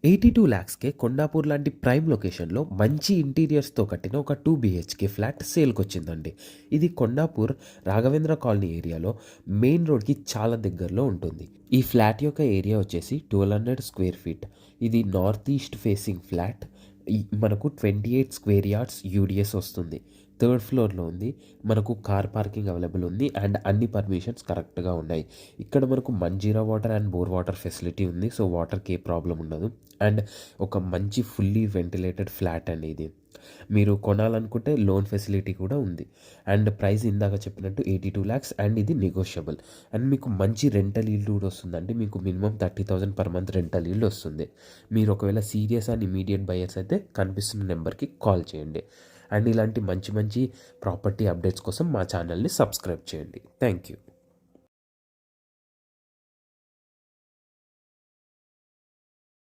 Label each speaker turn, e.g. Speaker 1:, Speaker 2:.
Speaker 1: 82 lakhsకే కొండాపూర్ లాంటి ప్రైమ్ లొకేషన్లో మంచి ఇంటీరియర్స్తో కట్టిన ఒక 2 BHK ఫ్లాట్ సేల్కి వచ్చిందండి. ఇది కొండాపూర్ రాఘవేంద్ర కాలనీ ఏరియాలో మెయిన్ రోడ్కి చాలా దగ్గరలో ఉంటుంది. ఈ ఫ్లాట్ యొక్క ఏరియా వచ్చేసి 1200 స్క్వేర్ ఫీట్. ఇది నార్త్ ఈస్ట్ ఫేసింగ్ ఫ్లాట్. మనకు 28 స్క్వేర్ యార్డ్స్ యూడిఎస్ వస్తుంది. థర్డ్ ఫ్లోర్లో ఉంది. మనకు కార్ పార్కింగ్ అవైలబుల్ ఉంది అండ్ అన్ని పర్మిషన్స్ కరెక్ట్గా ఉన్నాయి. ఇక్కడ మనకు Manjira water and bore water facility ఉంది. సో వాటర్కి ఏ ప్రాబ్లం ఉండదు. అండ్ ఒక మంచి ఫుల్లీ వెంటిలేటెడ్ ఫ్లాట్ అండి ఇది. మీరు కొనాలనుకుంటే లోన్ ఫెసిలిటీ కూడా ఉంది. అండ్ ప్రైస్ ఇందాక చెప్పినట్టు 82 lakhs అండ్ ఇది నెగోషియబుల్. అండ్ మీకు మంచి రెంటల్ ఈల్డ్ కూడా వస్తుందండి. మీకు minimum 30,000 per month rental yield వస్తుంది. మీరు ఒకవేళ సీరియస్ అండ్ ఇమీడియట్ బయర్స్ అయితే కనిపిస్తున్న నెంబర్కి కాల్ చేయండి. అండ్ ఇలాంటి మంచి మంచి ప్రాపర్టీ అప్డేట్స్ కోసం మా ఛానల్ని సబ్స్క్రైబ్ చేయండి. Thank you.